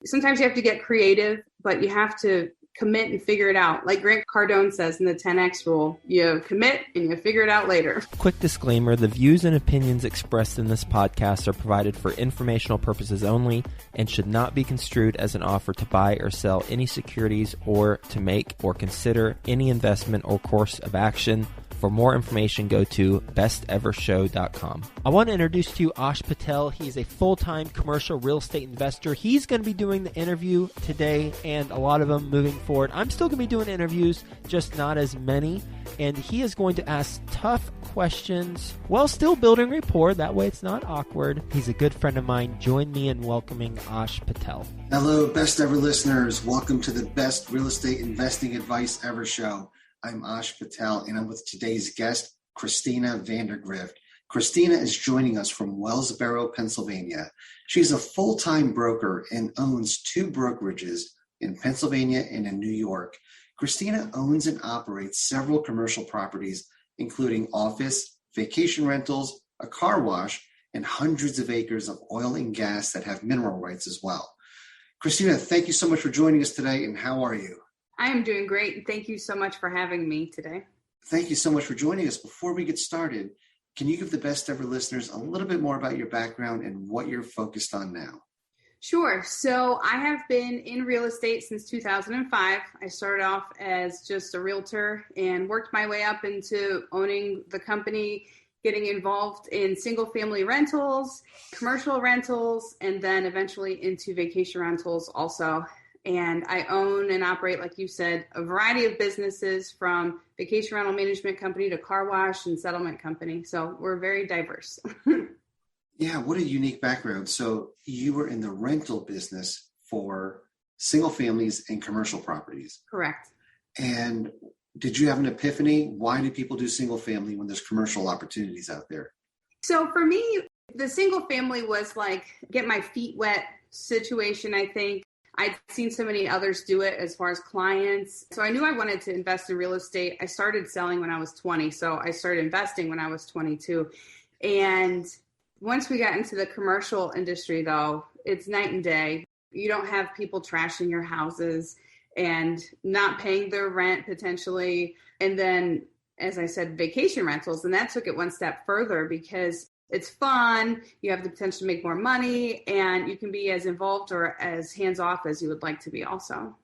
Sometimes you have to get creative, but you have to commit and figure it out. Like Grant Cardone says in the 10X rule, you commit and you figure it out later. Quick disclaimer, the views and opinions expressed in this podcast are provided for informational purposes only and should not be construed as an offer to buy or sell any securities or to make or consider any investment or course of action. For more information, go to bestevershow.com. I want to introduce to you Ash Patel. He's a full-time commercial real estate investor. He's going to be doing the interview today and a lot of them moving forward. I'm still going to be doing interviews, just not as many. And he is going to ask tough questions while still building rapport. That way it's not awkward. He's a good friend of mine. Join me in welcoming Ash Patel. Hello, Best Ever listeners. Welcome to the Best Real Estate Investing Advice Ever show. I'm Ash Patel, and I'm with today's guest, Christina Vandergrift. Christina is joining us from Wellsboro, Pennsylvania. She's a full-time broker and owns two brokerages in Pennsylvania and in New York. Christina owns and operates several commercial properties, including office, vacation rentals, a car wash, and hundreds of acres of oil and gas that have mineral rights as well. Christina, thank you so much for joining us today, and how are you? I am doing great. Thank you so much for having me today. Thank you so much for joining us. Before we get started, can you give the Best Ever listeners a little bit more about your background and what you're focused on now? Sure. So I have been in real estate since 2005. I started off as just a realtor and worked my way up into owning the company, getting involved in single family rentals, commercial rentals, and then eventually into vacation rentals also. And I own and operate, like you said, a variety of businesses from vacation rental management company to car wash and settlement company. So we're very diverse. Yeah, what a unique background. So you were in the rental business for single families and commercial properties. Correct. And did you have an epiphany? Why do people do single family when there's commercial opportunities out there? So for me, the single family was like get my feet wet situation, I think. I'd seen so many others do it as far as clients. So I knew I wanted to invest in real estate. I started selling when I was 20. So I started investing when I was 22. And once we got into the commercial industry, though, it's night and day. You don't have people trashing your houses and not paying their rent potentially. And then, as I said, vacation rentals. And that took it one step further because it's fun, you have the potential to make more money, and you can be as involved or as hands-off as you would like to be also.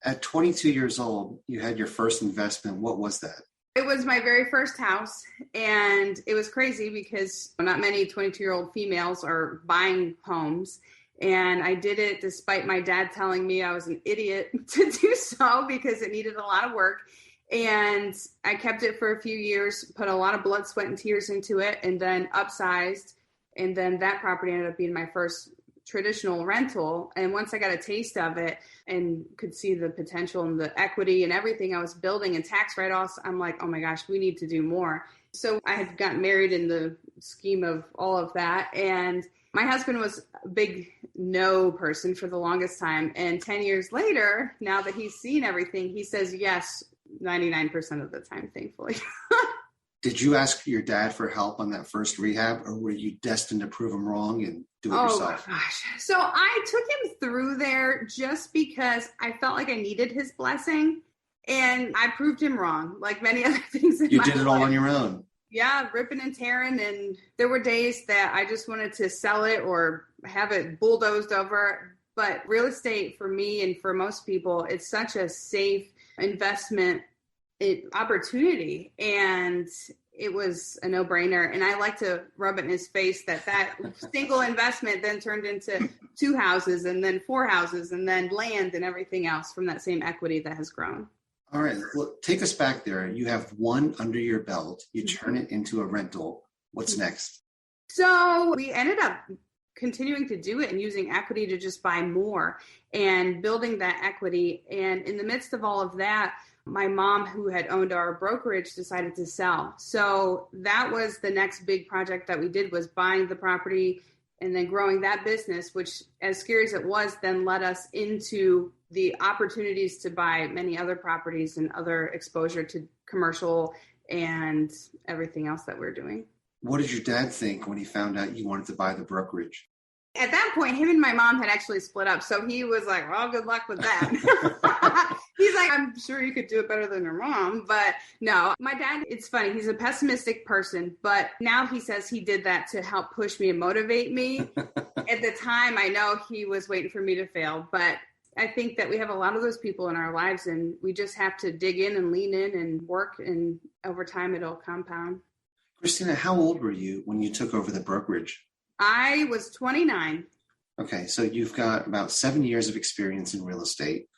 At 22 years old, you had your first investment. What was that? It was my very first house, and it was crazy because not many 22-year-old females are buying homes, and I did it despite my dad telling me I was an idiot to do so because it needed a lot of work. And I kept it for a few years, put a lot of blood, sweat, and tears into it, and then upsized. And then that property ended up being my first traditional rental. And once I got a taste of it and could see the potential and the equity and everything I was building and tax write-offs, I'm like, oh my gosh, we need to do more. So I had gotten married in the scheme of all of that. And my husband was a big no person for the longest time. And 10 years later, now that he's seen everything, he says yes 99% of the time, thankfully. Did you ask your dad for help on that first rehab, or were you destined to prove him wrong and do it yourself? Oh, gosh. So I took him through there just because I felt like I needed his blessing, and I proved him wrong, like many other things in my life. You did it all on your own. Yeah, ripping and tearing, and there were days that I just wanted to sell it or have it bulldozed over. But real estate for me and for most people, it's such a safe investment opportunity, and it was a no-brainer. And I like to rub it in his face that single investment then turned into 2 houses and then 4 houses and then land and everything else from that same equity that has grown. All right, well, take us back there. You have one under your belt. You turn it into a rental. What's next? So we ended up continuing to do it and using equity to just buy more and building that equity. And in the midst of all of that, my mom, who had owned our brokerage, decided to sell. So that was the next big project that we did, was buying the property and then growing that business, which, as scary as it was, then led us into the opportunities to buy many other properties and other exposure to commercial and everything else that we're doing. What did your dad think when he found out you wanted to buy the brokerage? At that point, him and my mom had actually split up. So he was like, well, good luck with that. He's like, I'm sure you could do it better than your mom. But no, my dad, it's funny. He's a pessimistic person, but now he says he did that to help push me and motivate me. At the time, I know he was waiting for me to fail, but I think that we have a lot of those people in our lives, and we just have to dig in and lean in and work, and over time it'll compound. Christina, how old were you when you took over the brokerage? I was 29. Okay, so you've got about 7 years of experience in real estate,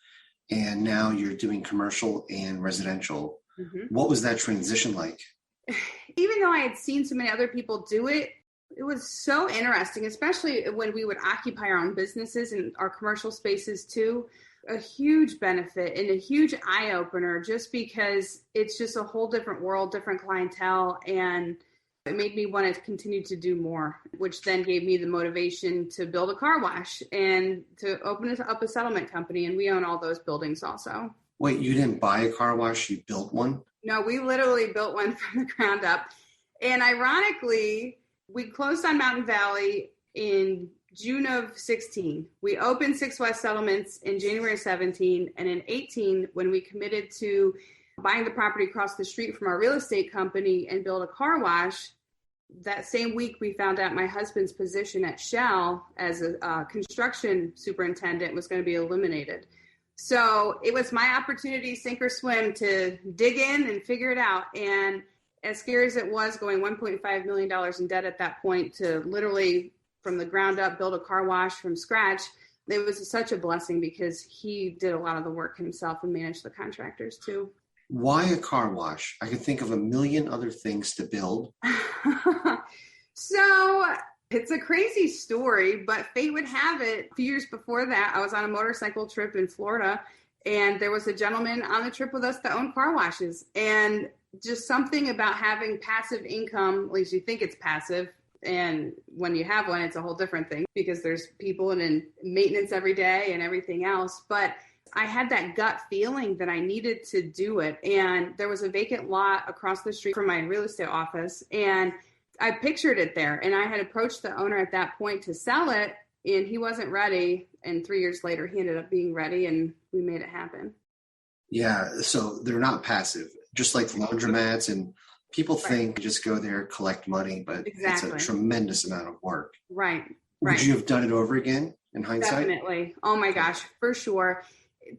and now you're doing commercial and residential. Mm-hmm. What was that transition like? Even though I had seen so many other people do it, it was so interesting, especially when we would occupy our own businesses and our commercial spaces too. A huge benefit and a huge eye-opener, just because it's just a whole different world, different clientele, and it made me want to continue to do more, which then gave me the motivation to build a car wash and to open up a settlement company. And we own all those buildings also. Wait, you didn't buy a car wash, you built one? No, we literally built one from the ground up. And ironically, we closed on Mountain Valley in June of 16. We opened 6 West Settlements in January 17. And in 18, when we committed to buying the property across the street from our real estate company and build a car wash, that same week we found out my husband's position at Shell as a construction superintendent was going to be eliminated. So it was my opportunity, sink or swim, to dig in and figure it out. And as scary as it was, going $1.5 million in debt at that point to literally from the ground up build a car wash from scratch, it was such a blessing because he did a lot of the work himself and managed the contractors too. Why a car wash? I could think of a million other things to build. So it's a crazy story, but fate would have it. A few years before that, I was on a motorcycle trip in Florida, and there was a gentleman on the trip with us that owned car washes. And just something about having passive income, at least you think it's passive, and when you have one, it's a whole different thing because there's people and maintenance every day and everything else. But I had that gut feeling that I needed to do it. And there was a vacant lot across the street from my real estate office. And I pictured it there. And I had approached the owner at that point to sell it. And he wasn't ready. And 3 years later, he ended up being ready and we made it happen. Yeah. So they're not passive, just like laundromats. And people think you just go there, collect money, but It's a tremendous amount of work. Right. Would you have done it over again in hindsight? Definitely. Oh my gosh, for sure.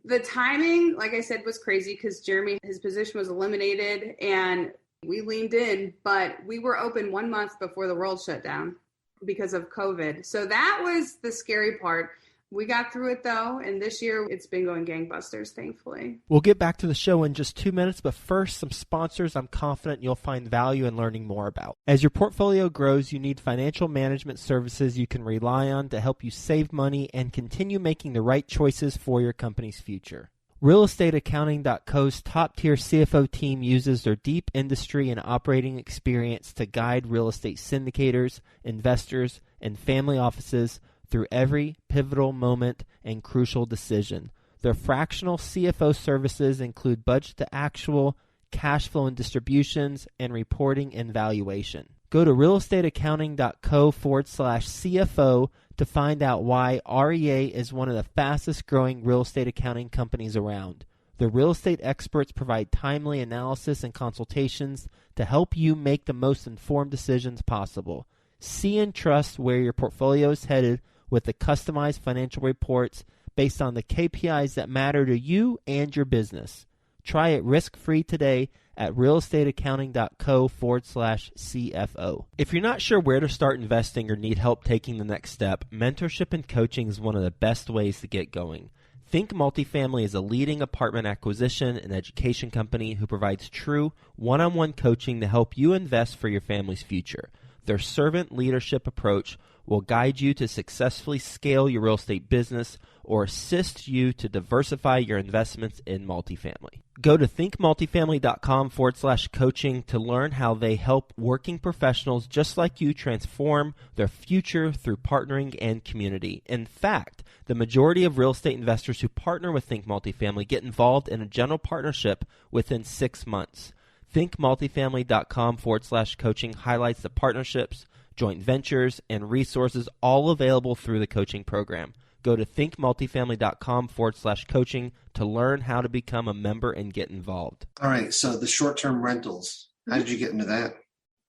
The timing, like I said, was crazy because Jeremy, his position was eliminated and we leaned in, but we were open 1 month before the world shut down because of COVID. So that was the scary part. We got through it though, and this year it's been going gangbusters, thankfully. We'll get back to the show in just 2 minutes, but first, some sponsors I'm confident you'll find value in learning more about. As your portfolio grows, you need financial management services you can rely on to help you save money and continue making the right choices for your company's future. RealestateAccounting.co's top-tier CFO team uses their deep industry and operating experience to guide real estate syndicators, investors, and family offices through every pivotal moment and crucial decision. Their fractional CFO services include budget to actual, cash flow and distributions, and reporting and valuation. Go to realestateaccounting.co/CFO to find out why REA is one of the fastest growing real estate accounting companies around. The real estate experts provide timely analysis and consultations to help you make the most informed decisions possible. See and trust where your portfolio is headed with the customized financial reports based on the KPIs that matter to you and your business. Try it risk-free today at realestateaccounting.co/CFO. If you're not sure where to start investing or need help taking the next step, mentorship and coaching is one of the best ways to get going. Think Multifamily is a leading apartment acquisition and education company who provides true one-on-one coaching to help you invest for your family's future. Their servant leadership approach will guide you to successfully scale your real estate business or assist you to diversify your investments in multifamily. Go to thinkmultifamily.com/coaching to learn how they help working professionals just like you transform their future through partnering and community. In fact, the majority of real estate investors who partner with Think Multifamily get involved in a general partnership within 6 months. thinkmultifamily.com/coaching highlights the partnerships, joint ventures, and resources, all available through the coaching program. Go to thinkmultifamily.com/coaching to learn how to become a member and get involved. All right. So the short-term rentals, how did you get into that?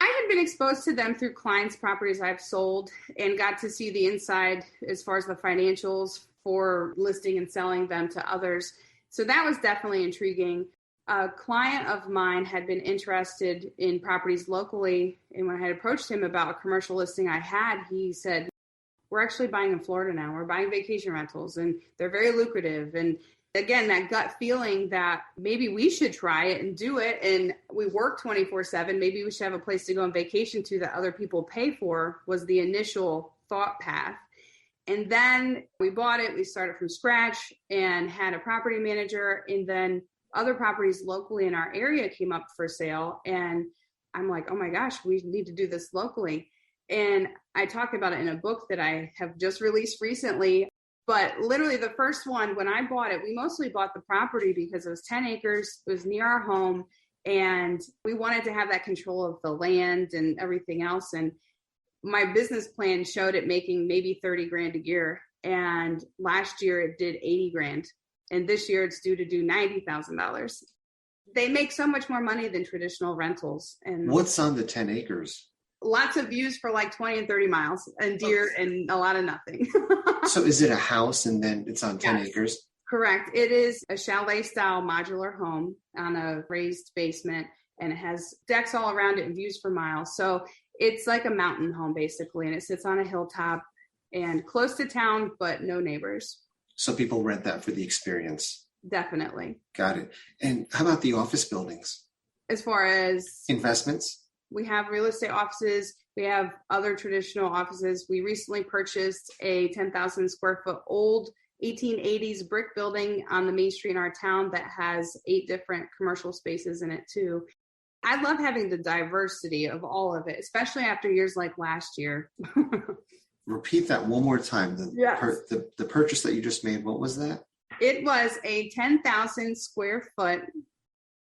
I had been exposed to them through clients' properties I've sold and got to see the inside as far as the financials for listing and selling them to others. So that was definitely intriguing. A client of mine had been interested in properties locally, and when I had approached him about a commercial listing I had, he said, we're actually buying in Florida now. We're buying vacation rentals, and they're very lucrative. And again, that gut feeling that maybe we should try it and do it. And we work 24/7. Maybe we should have a place to go on vacation to that other people pay for was the initial thought path. And then we bought it. We started from scratch and had a property manager. And then other properties locally in our area came up for sale. And I'm like, oh my gosh, we need to do this locally. And I talk about it in a book that I have just released recently. But literally the first one, when I bought it, we mostly bought the property because it was 10 acres. It was near our home. And we wanted to have that control of the land and everything else. And my business plan showed it making maybe 30 grand a year. And last year it did 80 grand. And this year it's due to do $90,000. They make so much more money than traditional rentals. And what's on the 10 acres? Lots of views for like 20 and 30 miles and deer and a lot of nothing. So is it a house and then it's on 10 acres? Correct. It is a chalet style modular home on a raised basement, and it has decks all around it and views for miles. So it's like a mountain home basically, and it sits on a hilltop and close to town, but no neighbors. So people rent that for the experience. Definitely. Got it. And how about the office buildings? As far as investments? We have real estate offices. We have other traditional offices. We recently purchased a 10,000 square foot old 1880s brick building on the main street in our town that has 8 different commercial spaces in it too. I love having the diversity of all of it, especially after years like last year. Repeat that one more time. The purchase that you just made, what was that? It was a 10,000 square foot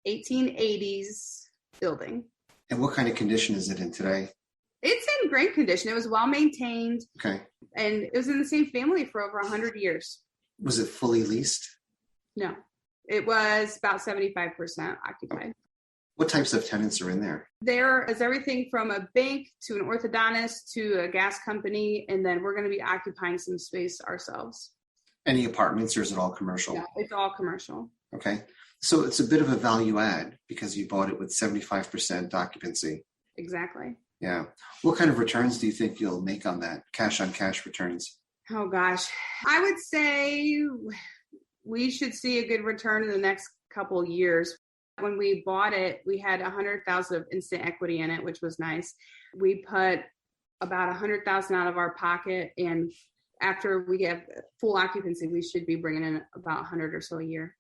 1880s building. And what kind of condition is it in today? It's in great condition. It was well maintained. Okay. And it was in the same family for over 100 years. Was it fully leased? No. It was about 75% occupied. What types of tenants are in there? There is everything from a bank to an orthodontist to a gas company. And then we're going to be occupying some space ourselves. Any apartments, or is it all commercial? Yeah, it's all commercial. Okay. So it's a bit of a value add because you bought it with 75% occupancy. Exactly. Yeah. What kind of returns do you think you'll make on that? Cash on cash returns? Oh, gosh. I would say we should see a good return in the next couple of years. When we bought it, we had $100,000 of instant equity in it, which was nice. We put about $100,000 out of our pocket, and after we get full occupancy, we should be bringing in about 100 or so a year.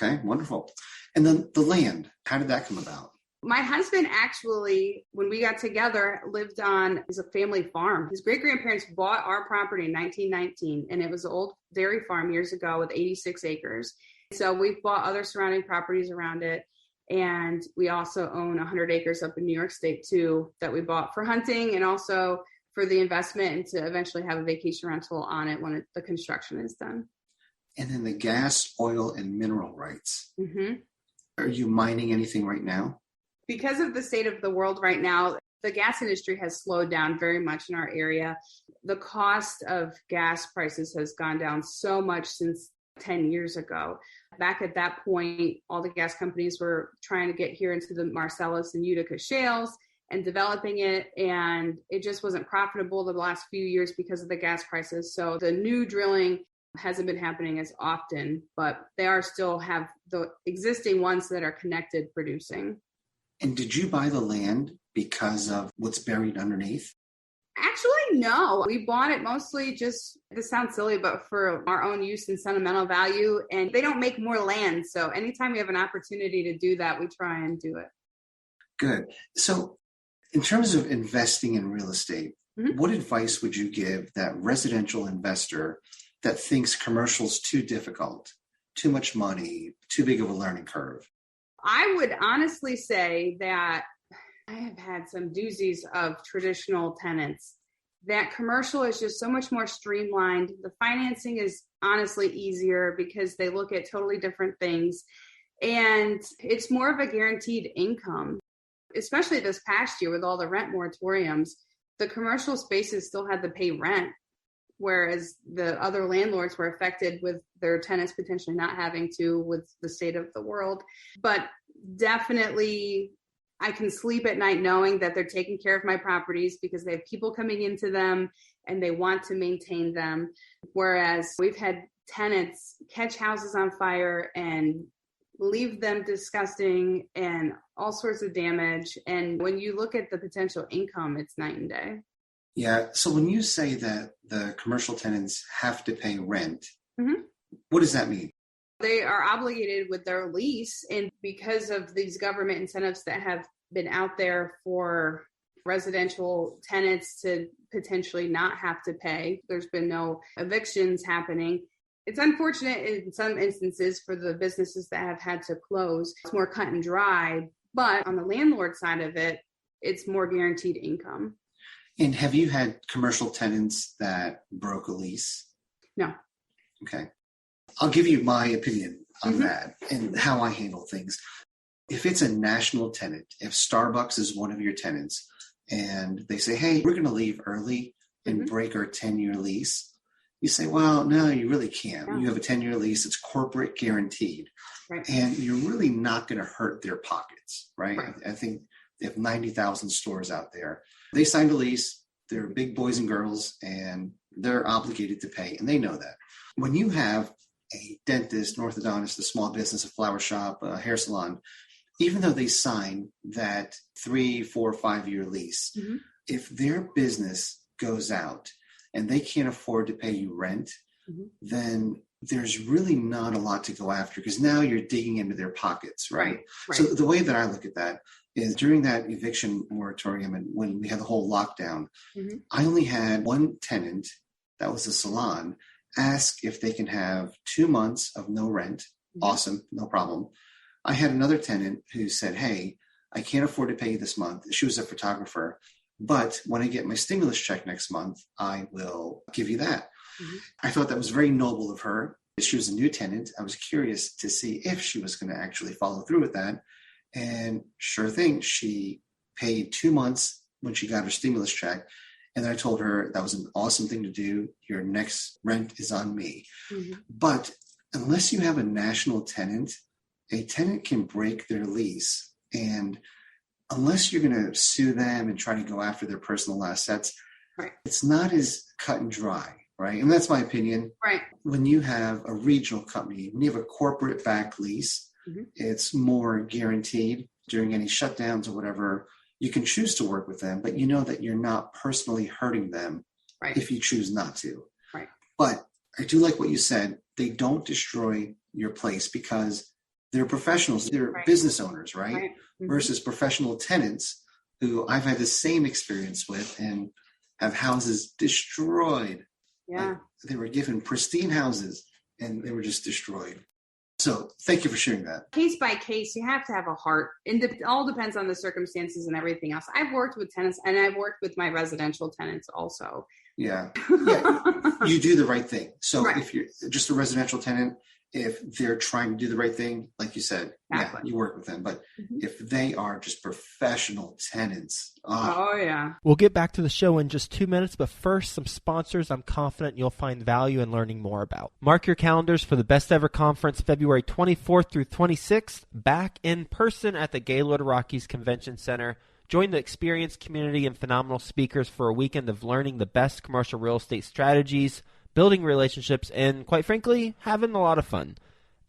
Okay, wonderful. And then the land, how did that come about? My husband actually, when we got together, lived on a family farm. His great-grandparents bought our property in 1919, and it was an old dairy farm years ago with 86 acres. So we've bought other surrounding properties around it. And we also own 100 acres up in New York State, too, that we bought for hunting and also for the investment and to eventually have a vacation rental on it when the construction is done. And then the gas, oil, and mineral rights. Mm-hmm. Are you mining anything right now? Because of the state of the world right now, the gas industry has slowed down very much in our area. The cost of gas prices has gone down so much since 10 years ago. Back at that point, all the gas companies were trying to get here into the Marcellus and Utica shales and developing it, and it just wasn't profitable the last few years because of the gas prices. So the new drilling hasn't been happening as often, but they are still have the existing ones that are connected producing. And did you buy the land because of what's buried underneath? Actually, no. We bought it mostly just, this sounds silly, but for our own use and sentimental value. And they don't make more land. So anytime we have an opportunity to do that, we try and do it. Good. So in terms of investing in real estate, mm-hmm. What advice would you give that residential investor that thinks commercial's too difficult, too much money, too big of a learning curve? I would honestly say that I have had some doozies of traditional tenants. That commercial is just so much more streamlined. The financing is honestly easier because they look at totally different things. And it's more of a guaranteed income, especially this past year with all the rent moratoriums. The commercial spaces still had to pay rent, whereas the other landlords were affected with their tenants potentially not having to with the state of the world. But definitely, I can sleep at night knowing that they're taking care of my properties because they have people coming into them and they want to maintain them. Whereas we've had tenants catch houses on fire and leave them disgusting and all sorts of damage. And when you look at the potential income, it's night and day. Yeah. So when you say that the commercial tenants have to pay rent, mm-hmm. What does that mean? They are obligated with their lease. And because of these government incentives that have been out there for residential tenants to potentially not have to pay, there's been no evictions happening. It's unfortunate in some instances for the businesses that have had to close. It's more cut and dry, but on the landlord side of it, it's more guaranteed income. And have you had commercial tenants that broke a lease? No. Okay. I'll give you my opinion on mm-hmm. that and how I handle things. If it's a national tenant, if Starbucks is one of your tenants and they say, hey, we're going to leave early and mm-hmm. break our 10-year lease, you say, well, no, you really can't. Yeah. You have a 10-year lease. It's corporate guaranteed. Right. And you're really not going to hurt their pockets, right? I think they have 90,000 stores out there. They signed a lease. They're big boys and girls, and they're obligated to pay, and they know that. When you have a dentist, an orthodontist, a small business, a flower shop, a hair salon, even though they sign that 3, 4, 5-year lease, mm-hmm. if their business goes out and they can't afford to pay you rent, mm-hmm. then there's really not a lot to go after because now you're digging into their pockets, right? So the way that I look at that is during that eviction moratorium and when we had the whole lockdown, mm-hmm. I only had one tenant, that was a salon, ask if they can have 2 months of no rent. Mm-hmm. Awesome, no problem. I had another tenant who said, hey, I can't afford to pay you this month. She was a photographer. But when I get my stimulus check next month, I will give you that. Mm-hmm. I thought that was very noble of her. She was a new tenant. I was curious to see if she was going to actually follow through with that. And sure thing, she paid 2 months when she got her stimulus check. And then I told her that was an awesome thing to do. Your next rent is on me. Mm-hmm. But unless you have a national tenant, a tenant can break their lease. And unless you're going to sue them and try to go after their personal assets, it's not as cut and dry, right? And that's my opinion. Right. When you have a regional company, when you have a corporate backed lease, mm-hmm. it's more guaranteed during any shutdowns or whatever. You can choose to work with them, but you know that you're not personally hurting them if you choose not to. Right. But I do like what you said. They don't destroy your place because they're professionals. They're business owners, right? Mm-hmm. Versus professional tenants who I've had the same experience with and have houses destroyed. Yeah. Like they were given pristine houses and they were just destroyed. So thank you for sharing that. Case by case, you have to have a heart. And it all depends on the circumstances and everything else. I've worked with tenants and I've worked with my residential tenants also. Yeah. You do the right thing. So if you're just a residential tenant, if they're trying to do the right thing, like you said, you work with them. But if they are just professional tenants. We'll get back to the show in just 2 minutes, but first, some sponsors I'm confident you'll find value in learning more about. Mark your calendars for the Best Ever Conference, February 24th through 26th, back in person at the Gaylord Rockies Convention Center. Join the experienced community and phenomenal speakers for a weekend of learning the best commercial real estate strategies, building relationships, and quite frankly, having a lot of fun.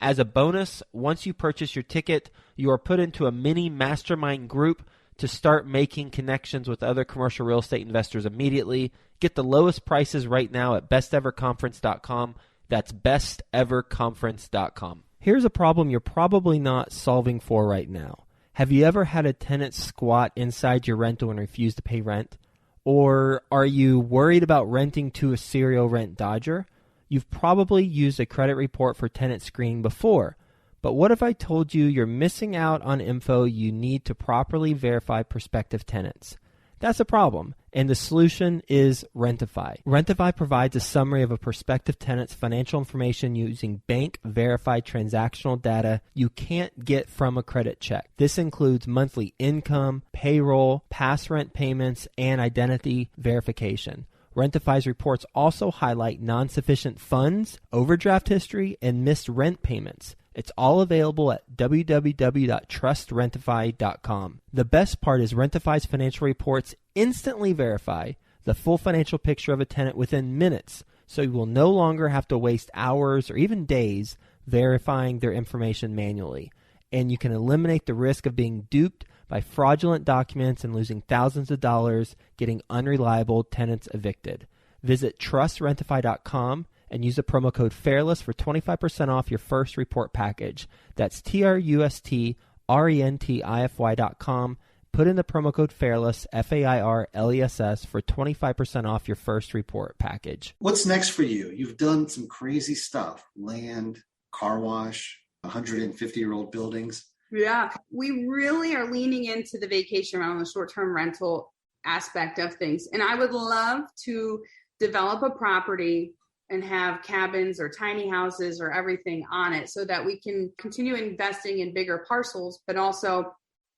As a bonus, once you purchase your ticket, you are put into a mini mastermind group to start making connections with other commercial real estate investors immediately. Get the lowest prices right now at besteverconference.com. That's besteverconference.com. Here's a problem you're probably not solving for right now. Have you ever had a tenant squat inside your rental and refuse to pay rent? Or are you worried about renting to a serial rent dodger? You've probably used a credit report for tenant screening before, But what if I told you you're missing out on info you need to properly verify prospective tenants? That's a problem, and the solution is Rentify. Rentify provides a summary of a prospective tenant's financial information using bank-verified transactional data you can't get from a credit check. This includes monthly income, payroll, past rent payments, and identity verification. Rentify's reports also highlight non-sufficient funds, overdraft history, and missed rent payments. It's all available at www.trustrentify.com. The best part is Rentify's financial reports instantly verify the full financial picture of a tenant within minutes, so you will no longer have to waste hours or even days verifying their information manually. And you can eliminate the risk of being duped by fraudulent documents and losing thousands of dollars getting unreliable tenants evicted. Visit trustrentify.com and use the promo code FAIRLESS for 25% off your first report package. That's trustrentify.com. Put in the promo code FAIRLESS, FAIRLESS, for 25% off your first report package. What's next for you? You've done some crazy stuff. Land, car wash, 150-year-old buildings. Yeah, we really are leaning into the vacation rental, the short-term rental aspect of things. And I would love to develop a property and have cabins or tiny houses or everything on it so that we can continue investing in bigger parcels, but also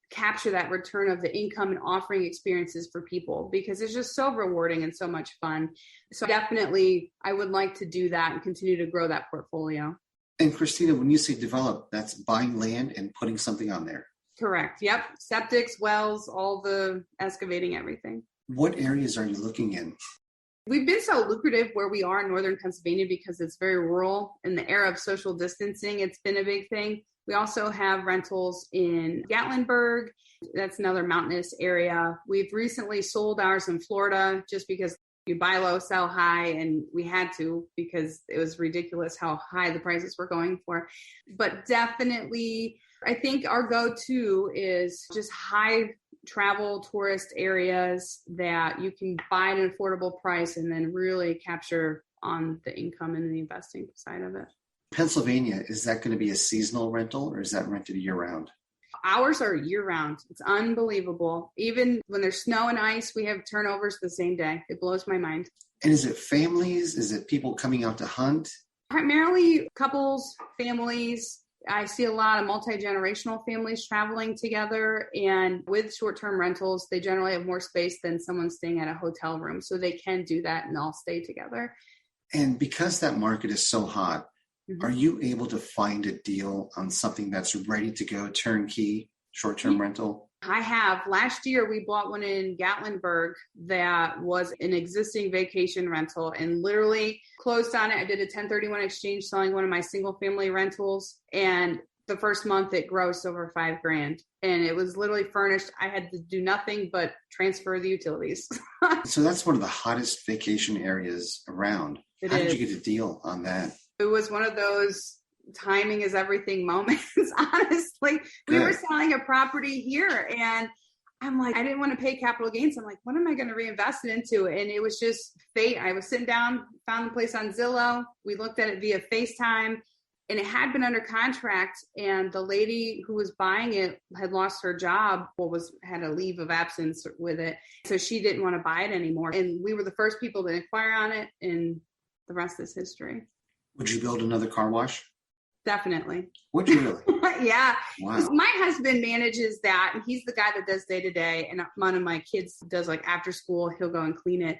capture that return of the income and offering experiences for people, because it's just so rewarding and so much fun. So definitely, I would like to do that and continue to grow that portfolio. And Christina, when you say develop, that's buying land and putting something on there. Correct. Yep. Septics, wells, all the excavating, everything. What areas are you looking in? We've been so lucrative where we are in northern Pennsylvania because it's very rural. In the era of social distancing, it's been a big thing. We also have rentals in Gatlinburg. That's another mountainous area. We've recently sold ours in Florida just because you buy low, sell high, and we had to because it was ridiculous how high the prices were going for. But definitely, I think our go-to is just high travel tourist areas that you can buy at an affordable price and then really capture on the income and the investing side of it. Pennsylvania, is that going to be a seasonal rental or is that rented year-round? Ours are year-round. It's unbelievable. Even when there's snow and ice, we have turnovers the same day. It blows my mind. And is it families? Is it people coming out to hunt? Primarily couples, families. I see a lot of multi-generational families traveling together, and with short-term rentals, they generally have more space than someone staying at a hotel room. So they can do that and all stay together. And because that market is so hot, are you able to find a deal on something that's ready to go, turnkey, short-term rental? I have. Last year, we bought one in Gatlinburg that was an existing vacation rental and literally closed on it. I did a 1031 exchange selling one of my single-family rentals, and the first month it grossed over $5,000, and it was literally furnished. I had to do nothing but transfer the utilities. So that's one of the hottest vacation areas around. How did you get a deal on that? It was one of those timing is everything moments, honestly. We were selling a property here and I'm like, I didn't want to pay capital gains. I'm like, what am I going to reinvest it into? And it was just fate. I was sitting down, found the place on Zillow. We looked at it via FaceTime and it had been under contract. And the lady who was buying it had lost her job had a leave of absence with it. So she didn't want to buy it anymore. And we were the first people to inquire on it. And the rest is history. Would you build another car wash? Definitely. Would you really? Yeah. Wow. My husband manages that, and he's the guy that does day to day. And one of my kids does like after school, he'll go and clean it.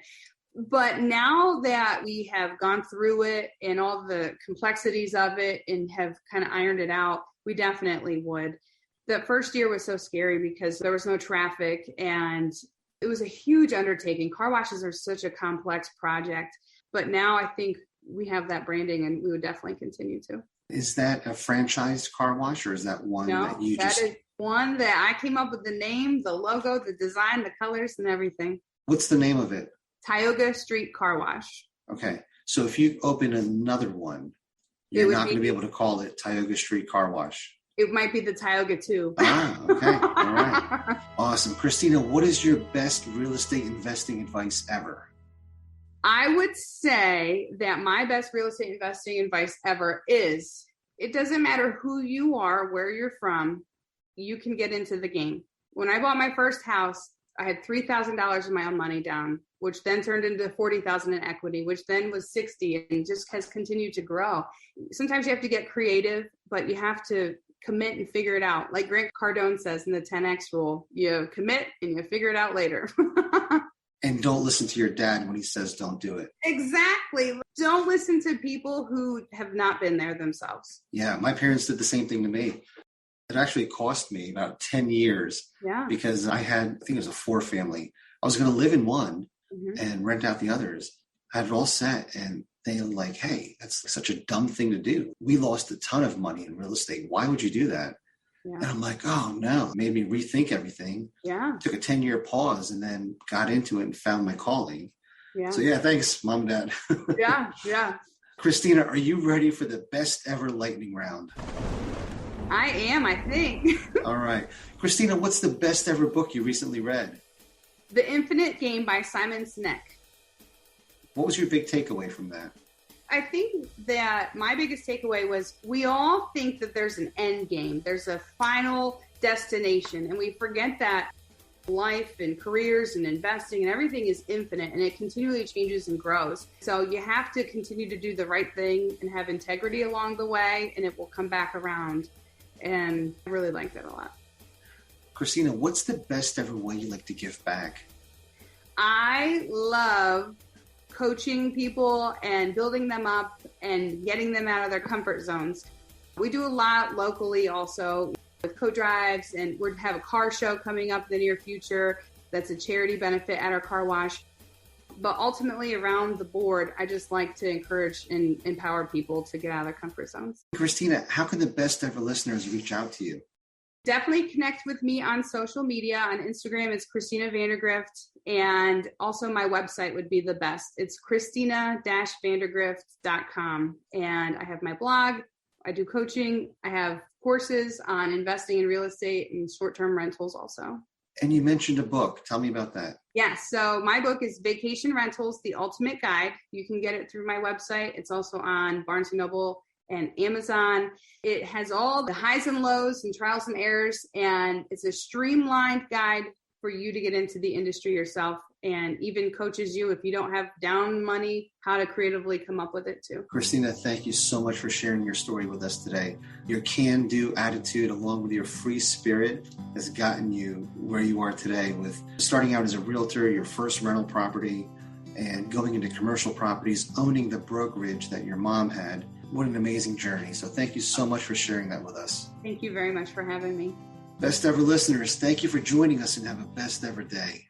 But now that we have gone through it and all the complexities of it and have kind of ironed it out, we definitely would. The first year was so scary because there was no traffic and it was a huge undertaking. Car washes are such a complex project. But now I think we have that branding and we would definitely continue to. Is that a franchised car wash or is that one that you just... No, that is one that I came up with the name, the logo, the design, the colors and everything. What's the name of it? Tioga Street Car Wash. Okay. So if you open another one, you're not going to be able to call it Tioga Street Car Wash. It might be the Tioga 2. Ah, okay. All right. Awesome. Christina, what is your best real estate investing advice ever? I would say that my best real estate investing advice ever is It doesn't matter who you are, where you're from, you can get into the game. When I bought my first house, I had $3,000 of my own money down, which then turned into $40,000 in equity, which then was $60,000 and just has continued to grow. Sometimes you have to get creative, but you have to commit and figure it out. Like Grant Cardone says in the 10X rule, you commit and you figure it out later. And don't listen to your dad when he says don't do it. Exactly. Don't listen to people who have not been there themselves. Yeah, my parents did the same thing to me. It actually cost me about 10 years because I think it was a 4-family. I was going to live in one and rent out the others. I had it all set and they were like, hey, that's such a dumb thing to do. We lost a ton of money in real estate. Why would you do that? Yeah. And I'm like, oh no, it made me rethink everything. Yeah. Took a 10-year pause and then got into it and found my calling. Yeah. So yeah, thanks, Mom and Dad. Yeah. Christina, are you ready for the best ever lightning round? I am, I think. All right. Christina, what's the best ever book you recently read? The Infinite Game by Simon Sinek. What was your big takeaway from that? I think that my biggest takeaway was we all think that there's an end game. There's a final destination. And we forget that life and careers and investing and everything is infinite and it continually changes and grows. So you have to continue to do the right thing and have integrity along the way and it will come back around. And I really like that a lot. Christina, what's the best ever way you like to give back? I love coaching people and building them up and getting them out of their comfort zones. We do a lot locally also with co-drives, and we're have a car show coming up in the near future that's a charity benefit at our car wash. But ultimately around the board, I just like to encourage and empower people to get out of their comfort zones. Christina, how can the best ever listeners reach out to you? Definitely connect with me on social media. On Instagram, it's Christina Vandergrift. And also my website would be the best. It's Christina-Vandergrift.com. And I have my blog. I do coaching. I have courses on investing in real estate and short-term rentals also. And you mentioned a book. Tell me about that. Yes. So my book is Vacation Rentals, The Ultimate Guide. You can get it through my website. It's also on Barnes & Noble and Amazon. It has all the highs and lows and trials and errors, and it's a streamlined guide for you to get into the industry yourself, and even coaches you if you don't have down money, how to creatively come up with it too. Christina, thank you so much for sharing your story with us today. Your can-do attitude along with your free spirit has gotten you where you are today with starting out as a realtor, your first rental property, and going into commercial properties, owning the brokerage that your mom had. What an amazing journey. So thank you so much for sharing that with us. Thank you very much for having me. Best ever listeners, thank you for joining us and have a best ever day.